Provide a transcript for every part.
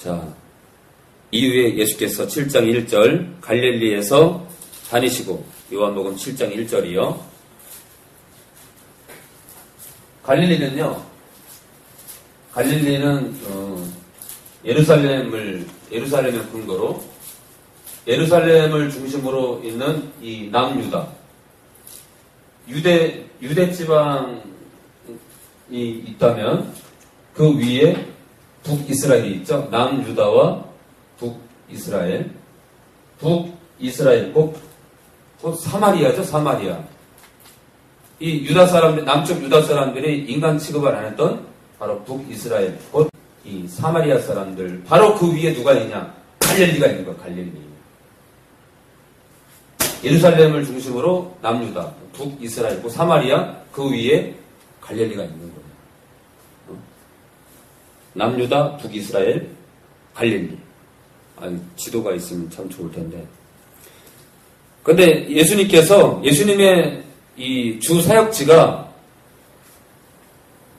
자, 이후에 예수께서 7장 1절 갈릴리에서 다니시고, 요한복음 7장 1절이요. 갈릴리는 예루살렘을 근거로 예루살렘을 중심으로 있는 이 남유다, 유대 지방이 있다면 그 위에 북이스라엘이 있죠. 남유다와 북이스라엘, 곧 사마리아죠. 사마리아. 이 유다 사람들, 남쪽 유다 사람들이 인간 취급을 안 했던 바로 북이스라엘, 곧 이 사마리아 사람들, 바로 그 위에 누가 있냐? 갈릴리가 있는 거야. 갈릴리. 예루살렘을 중심으로 남유다, 북이스라엘, 곧 사마리아, 그 위에 갈릴리가 있는 거예요. 남유다, 북이스라엘, 갈릴리. 지도가 있으면 참 좋을 텐데. 근데 예수님의 이 주 사역지가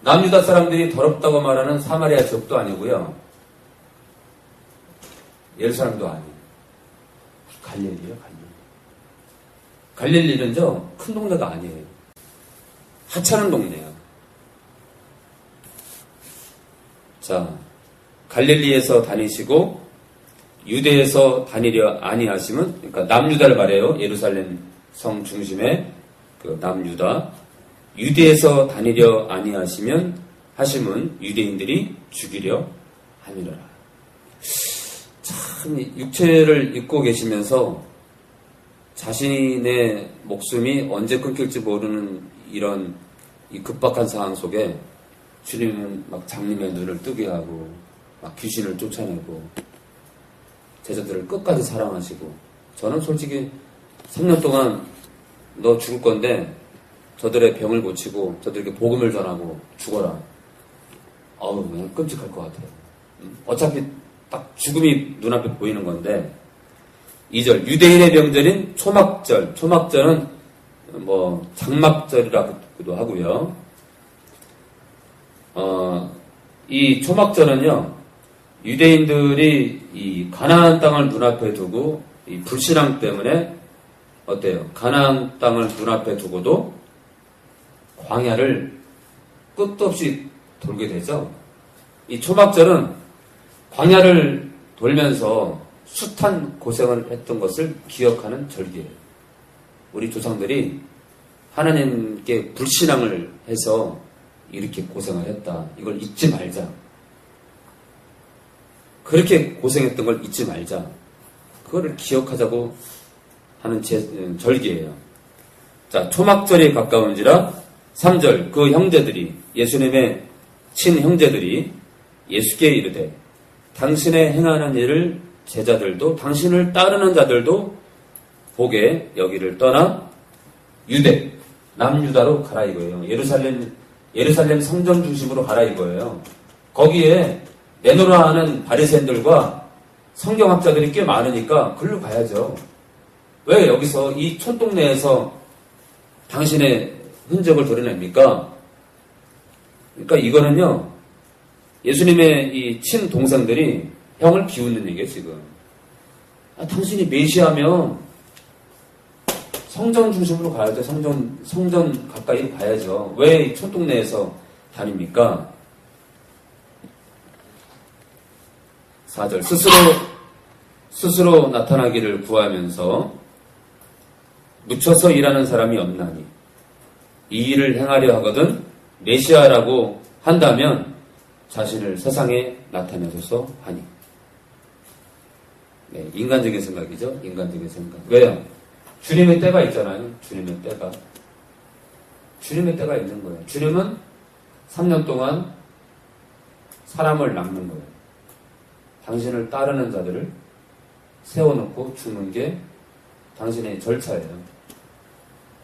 남유다 사람들이 더럽다고 말하는 사마리아 지역도 아니고요. 예루살렘도 아니에요. 갈릴리요, 갈릴리는 큰 동네가 아니에요. 하찮은 동네예요. 자, 갈릴리에서 다니시고 유대에서 다니려 아니하시면, 그러니까 남유다를 말해요. 예루살렘 성 중심의 그 남유다. 유대에서 다니려 아니하시면 유대인들이 죽이려 함이라. 참 육체를 입고 계시면서 자신의 목숨이 언제 끊길지 모르는 이런 이 급박한 상황 속에 주님은 막 장님의 눈을 뜨게 하고 막 귀신을 쫓아내고 제자들을 끝까지 사랑하시고, 저는 솔직히 3년 동안 너 죽을 건데 저들의 병을 고치고 저들에게 복음을 전하고 죽어라. 그냥 끔찍할 것 같아요. 어차피 딱 죽음이 눈앞에 보이는 건데. 2절, 유대인의 명절인 초막절. 초막절은 장막절이라고도 하고요. 이 초막절은요, 유대인들이 이 가나안 땅을 눈앞에 두고 이 불신앙 때문에 어때요? 가나안 땅을 눈앞에 두고도 광야를 끝도 없이 돌게 되죠. 이 초막절은 광야를 돌면서 숱한 고생을 했던 것을 기억하는 절기예요. 우리 조상들이 하나님께 불신앙을 해서 이렇게 고생을 했다. 이걸 잊지 말자. 그렇게 고생했던 걸 잊지 말자. 그거를 기억하자고 하는 절기예요. 자, 초막절에 가까운지라 3절, 그 형제들이, 예수님의 친형제들이 예수께 이르되 당신의 행하는 일을 제자들도 당신을 따르는 자들도 보게 여기를 떠나 유대, 남유다로 가라 이거예요. 예루살렘 성전 중심으로 가라 이거예요. 거기에 내노라 하는 바리새인들과 성경학자들이 꽤 많으니까 글로 가야죠. 왜 여기서 이 촌동네에서 당신의 흔적을 드러냅니까? 그러니까 이거는요, 예수님의 이 친동생들이 형을 비웃는 얘기예요, 지금. 당신이 메시아면 성전 중심으로 가야죠. 성전 가까이로 가야죠. 왜 이 촌동네에서 다닙니까? 4절, 스스로 나타나기를 구하면서 묻혀서 일하는 사람이 없나니 이 일을 행하려 하거든 메시아라고 한다면 자신을 세상에 나타내소서 하니. 네, 인간적인 생각이죠. 인간적인 생각. 왜요? 주님의 때가 있잖아요. 주님의 때가 있는 거예요. 주님은 3년 동안 사람을 낚는 거예요. 당신을 따르는 자들을 세워놓고 죽는 게 당신의 절차예요.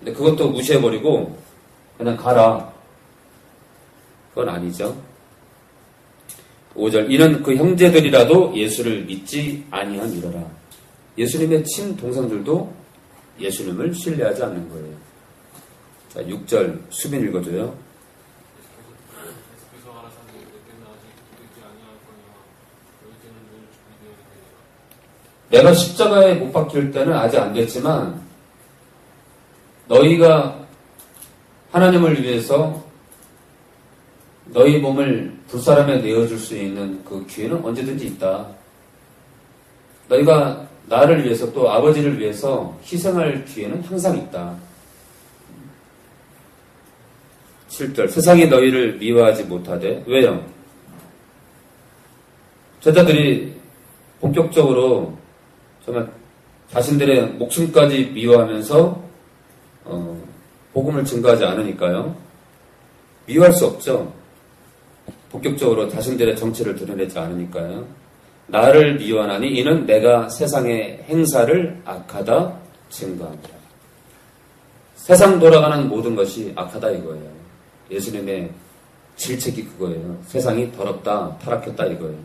근데 그것도 무시해버리고 그냥 가라. 그건 아니죠. 5절, 이는 그 형제들이라도 예수를 믿지 아니함이러라. 예수님의 친동생들도 예수님을 신뢰하지 않는 거예요. 자, 6절 수빈 읽어줘요. 내가 십자가에 못 박힐 때는 아직 안 됐지만 너희가 하나님을 위해서 너희 몸을 불사람에 내어줄 수 있는 그 기회는 언제든지 있다. 너희가 나를 위해서 또 아버지를 위해서 희생할 기회는 항상 있다. 7절 세상이 너희를 미워하지 못하되 왜요? 제자들이 본격적으로 정말 자신들의 목숨까지 미워하면서 복음을 증거하지 않으니까요. 미워할 수 없죠. 본격적으로 자신들의 정체를 드러내지 않으니까요. 나를 미워하나니 이는 내가 세상의 행사를 악하다 증거합니다. 세상 돌아가는 모든 것이 악하다 이거예요. 예수님의 질책이 그거예요. 세상이 더럽다, 타락했다 이거예요.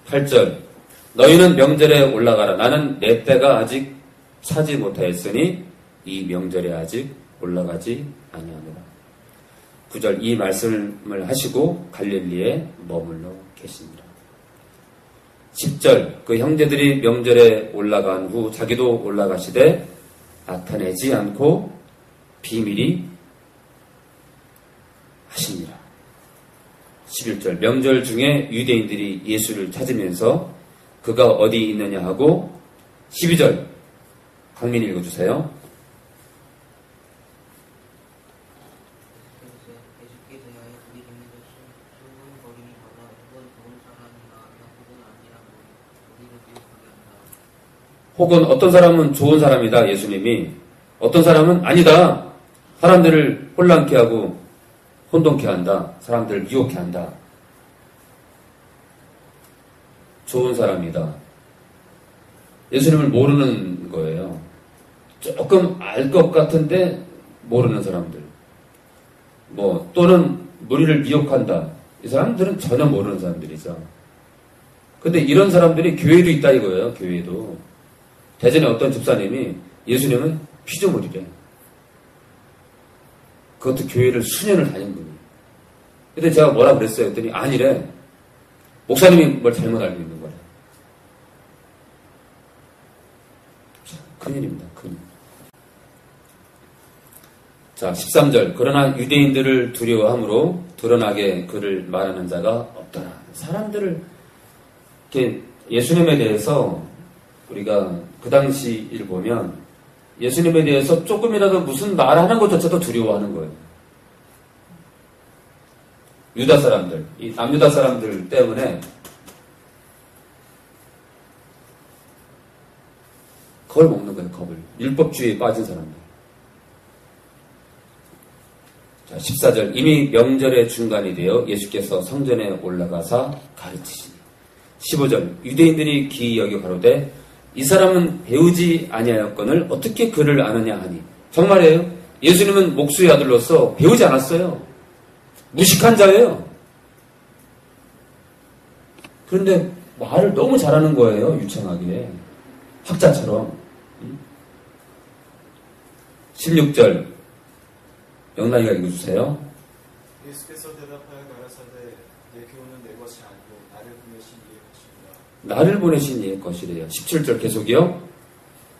8절 너희는 명절에 올라가라. 나는 내 때가 아직 차지 못하였으니 이 명절에 아직 올라가지 아니하노라. 9절 이 말씀을 하시고 갈릴리에 머물러 계십니다. 10절 그 형제들이 명절에 올라간 후 자기도 올라가시되 나타내지 않고 비밀이 하십니다. 11절 명절 중에 유대인들이 예수를 찾으면서 그가 어디 있느냐 하고 12절 강민 읽어주세요. 혹은 어떤 사람은 좋은 사람이다 예수님이 어떤 사람은 아니다 사람들을 혼란케 하고 혼돈케 한다 사람들을 유혹케 한다 좋은 사람이다 예수님을 모르는 거예요. 조금 알 것 같은데 모르는 사람들 또는 무리를 미혹한다 이 사람들은 전혀 모르는 사람들이죠. 근데 이런 사람들이 교회도 있다 이거예요. 교회도 대전에 어떤 집사님이 예수님은 피조물이래. 그것도 교회를 수년을 다닌 분이. 근데 제가 뭐라 그랬어요? 했더니 아니래. 목사님이 뭘 잘못 알고 있는 거래. 큰일입니다. 큰일. 자, 13절. 그러나 유대인들을 두려워함으로 드러나게 그를 말하는 자가 없더라. 사람들을 이렇게 예수님에 대해서 우리가 그 당시 일 보면 예수님에 대해서 조금이라도 무슨 말하는 것조차도 두려워하는 거예요. 유다 사람들, 이 남유다 사람들 때문에 겁을 먹는 거예요. 겁을. 율법주의에 빠진 사람들. 자, 14절 이미 명절의 중간이 되어 예수께서 성전에 올라가사 가르치시니 15절 유대인들이 기이 여겨 가로되 이 사람은 배우지 아니하였거늘 어떻게 그를 아느냐 하니 정말이에요. 예수님은 목수의 아들로서 배우지 않았어요. 무식한 자예요. 그런데 말을 너무 잘하는 거예요. 유창하게. 학자처럼. 16절 영란이가 읽어주세요. 예수께서 대답하여 가라사대 내 교훈은 내 것이 아니고 나를 보내신 이의 것입니다. 나를 보내신 이의 것이래요. 17절 계속이요.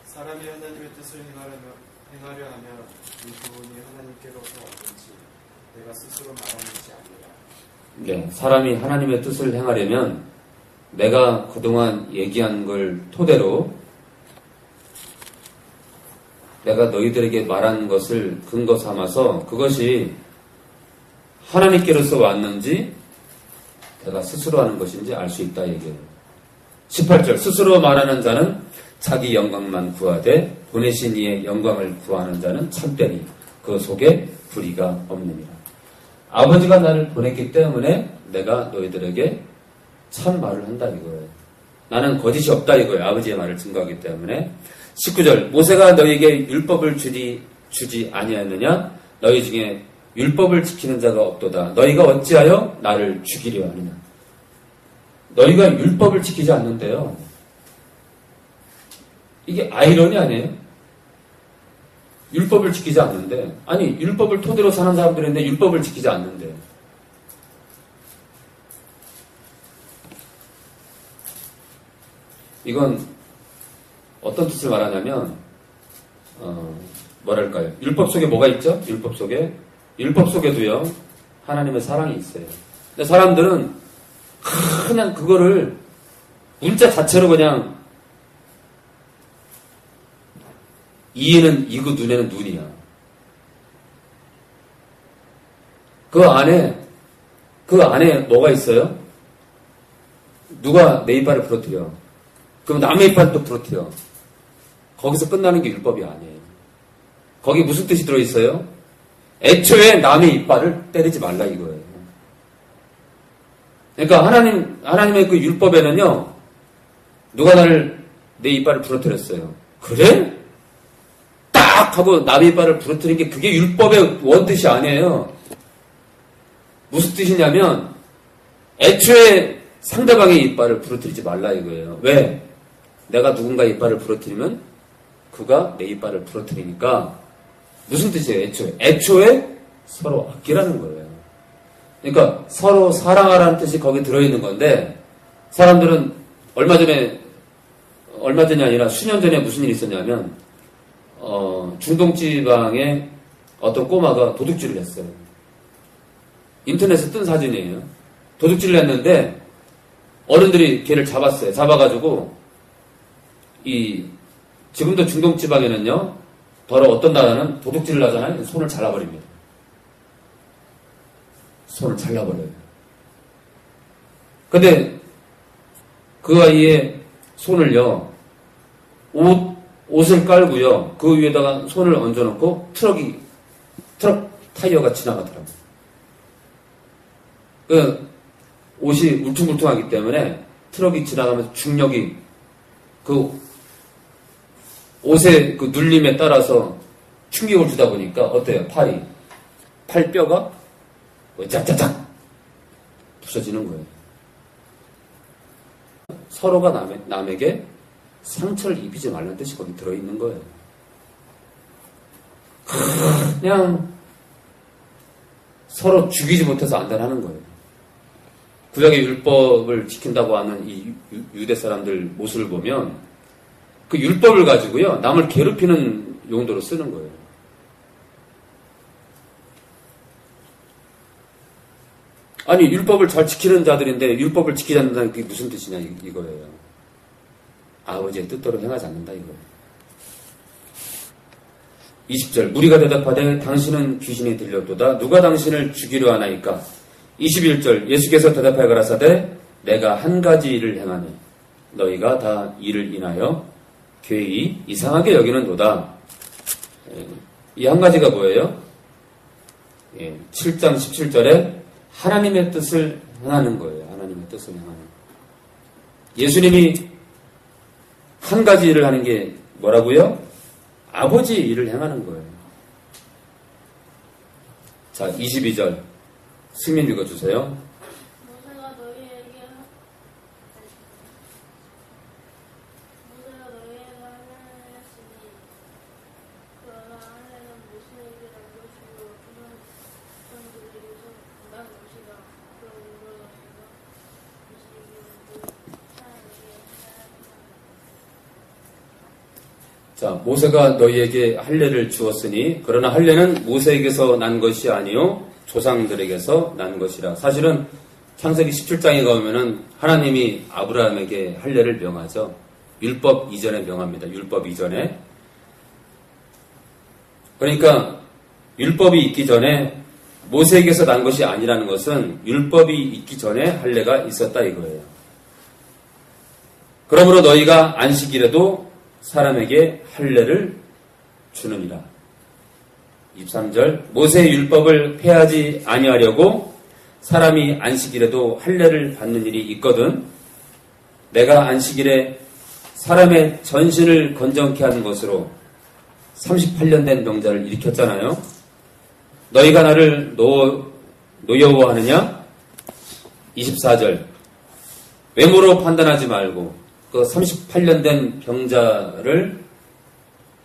사람이 하나님의 뜻을 행하려 하면 이 교훈이 하나님께로서 왔는지 내가 스스로 말하는 것이 아니라. 네, 사람이 하나님의 뜻을 행하려면 내가 그동안 얘기한 걸 토대로 내가 너희들에게 말한 것을 근거 삼아서 그것이 하나님께로서 왔는지 내가 스스로 하는 것인지 알 수 있다 얘기해요. 18절 스스로 말하는 자는 자기 영광만 구하되 보내신 이의 영광을 구하는 자는 참되니 그 속에 불의가 없느니라. 아버지가 나를 보냈기 때문에 내가 너희들에게 참 말을 한다 이거예요. 나는 거짓이 없다 이거예요. 아버지의 말을 증거하기 때문에. 19절 모세가 너희에게 율법을 주지 아니하였느냐 너희 중에 율법을 지키는 자가 없도다. 너희가 어찌하여 나를 죽이려 하느냐. 너희가 율법을 지키지 않는데요. 이게 아이러니 아니에요? 율법을 지키지 않는데 아니 율법을 토대로 사는 사람들인데 율법을 지키지 않는데 이건 어떤 뜻을 말하냐면 뭐랄까요? 율법 속에 뭐가 있죠? 율법 속에도요 하나님의 사랑이 있어요. 근데 사람들은 그냥 그거를 문자 자체로 그냥 이에는 이고 눈에는 눈이야. 그 안에 뭐가 있어요? 누가 내 이빨을 부러뜨려. 그럼 남의 이빨도 부러뜨려. 거기서 끝나는 게 율법이 아니에요. 거기 무슨 뜻이 들어있어요? 애초에 남의 이빨을 때리지 말라 이거예요. 그러니까 하나님의 그 율법에는요, 누가 내 이빨을 부러뜨렸어요. 그래? 딱 하고 남의 이빨을 부러뜨린 게 그게 율법의 원뜻이 아니에요. 무슨 뜻이냐면, 애초에 상대방의 이빨을 부러뜨리지 말라 이거예요. 왜? 내가 누군가의 이빨을 부러뜨리면 그가 내 이빨을 부러뜨리니까 무슨 뜻이에요? 애초에 서로 아끼라는 거예요. 그러니까 서로 사랑하라는 뜻이 거기 들어있는 건데 사람들은 얼마 전이 아니라 수년 전에 무슨 일이 있었냐면 중동지방에 어떤 꼬마가 도둑질을 했어요. 인터넷에 뜬 사진이에요. 도둑질을 했는데 어른들이 걔를 잡았어요. 잡아가지고 지금도 중동지방에는요 어떤 나라는 도둑질을 하잖아요. 손을 잘라버립니다. 손을 잘라버려요. 근데 그 아이의 손을요 옷을 깔고요 그 위에다가 손을 얹어놓고 트럭 타이어가 지나가더라고요. 그 옷이 울퉁불퉁하기 때문에 트럭이 지나가면서 중력이 그 옷의 그 눌림에 따라서 충격을 주다 보니까 어때요? 팔뼈가 짝짝짝 부서지는 거예요. 서로가 남에게 상처를 입히지 말라는 뜻이 거기 들어있는 거예요. 그냥 서로 죽이지 못해서 안달하는 거예요. 구약의 율법을 지킨다고 하는 이 유대 사람들 모습을 보면 그 율법을 가지고요 남을 괴롭히는 용도로 쓰는 거예요. 아니 율법을 잘 지키는 자들인데 율법을 지키지 않는다는 게 무슨 뜻이냐 이거예요. 아버지의 뜻대로 행하지 않는다 이거예요. 20절 무리가 대답하되 당신은 귀신이 들렸도다. 누가 당신을 죽이려 하나이까. 21절 예수께서 대답하여 가라사대 내가 한 가지 일을 행하니 너희가 다 이를 인하여 괴히 이상하게 여기는도다. 이 한 가지가 뭐예요? 7장 17절에 하나님의 뜻을 행하는 거예요. 하나님의 뜻을 행하는. 예수님이 한 가지 일을 하는 게 뭐라고요? 아버지의 일을 행하는 거예요. 자, 22절 승민 읽어주세요. 모세가 너희에게 하나를 했으니 그러나 하나는 모세에게 난 것이요 백성들에게서 난 것이다. 그러므로 너희가 모세에게 자, 모세가 너희에게 할례를 주었으니 그러나 할례는 모세에게서 난 것이 아니요 조상들에게서 난 것이라. 사실은 창세기 17장에 가보면은 하나님이 아브라함에게 할례를 명하죠. 율법 이전에 명합니다. 율법 이전에. 그러니까 율법이 있기 전에 모세에게서 난 것이 아니라는 것은 율법이 있기 전에 할례가 있었다 이거예요. 그러므로 너희가 안식일에도 사람에게 할례를 주느니라. 23절 모세의 율법을 폐하지 아니하려고 사람이 안식일에도 할례를 받는 일이 있거든 내가 안식일에 사람의 전신을 건정케 하는 것으로 38년 된 명절을 일으켰잖아요. 너희가 나를 노여워하느냐? 24절 외모로 판단하지 말고 그 38년 된 병자를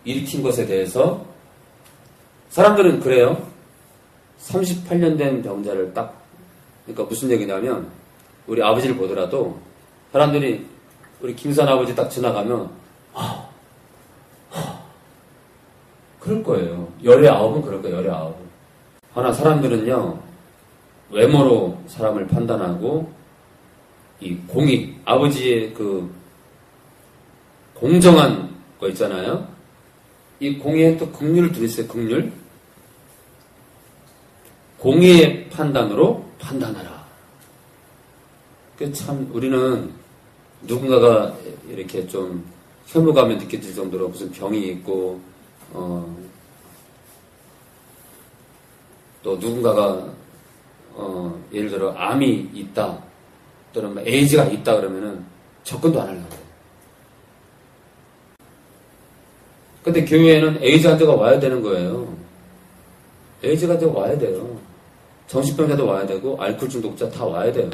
일으킨 것에 대해서 사람들은 그래요. 38년 된 병자를 그러니까 무슨 얘기냐면 우리 아버지를 보더라도 사람들이 우리 김산 아버지 딱 지나가면 그럴 거예요. 19은 그럴 거예요. 19은. 하나 사람들은요, 외모로 사람을 판단하고 이 공익, 아버지의 그 공정한 거 있잖아요. 이 공의에 또 긍휼을 들으세요. 긍휼. 공의의 판단으로 판단하라. 그 참 우리는 누군가가 이렇게 좀 혐오감을 느껴질 정도로 무슨 병이 있고 또 누군가가 예를 들어 암이 있다 또는 뭐 에이즈가 있다 그러면은 접근도 안 하려고 해요. 근데 교회에는 에이즈 환자가 와야 되는 거예요. 에이즈 환자가 와야 돼요. 정신병자도 와야 되고 알코올 중독자 다 와야 돼요.